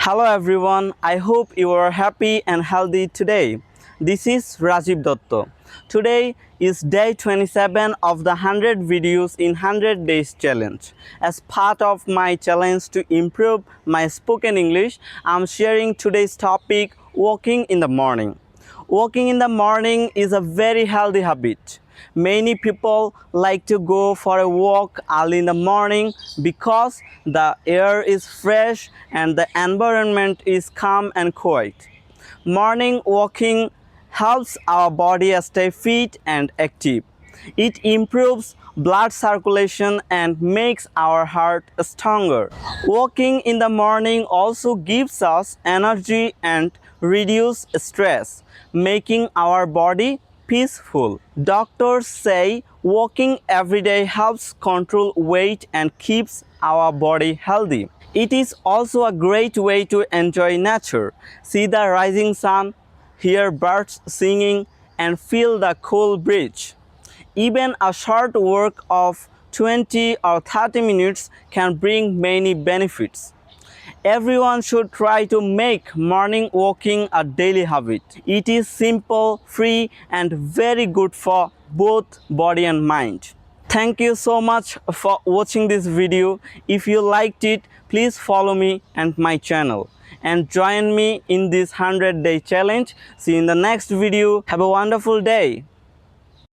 Hello everyone, I hope you are happy and healthy today. This is Rajib Datta. Today is day 27 of the 100 videos in 100 days challenge. As part of my challenge to improve my spoken English, I'm sharing today's topic, walking in the morning. Walking in the morning is a very healthy habit. Many people like to go for a walk early in the morning because the air is fresh and the environment is calm and quiet. Morning walking helps our body stay fit and active. It improves blood circulation and makes our heart stronger. Walking in the morning also gives us energy and reduce stress, making our body peaceful. Doctors say walking every day helps control weight and keeps our body healthy. It is also a great way to enjoy nature, see the rising sun, hear birds singing, and feel the cool breeze. Even a short walk of 20 or 30 minutes can bring many benefits. Everyone should try to make morning walking a daily habit. It is simple, free, and very good for both body and mind. Thank you so much for watching this video. If you liked it, please follow me and my channel and join me in this 100-day challenge. See you in the next video. Have a wonderful day.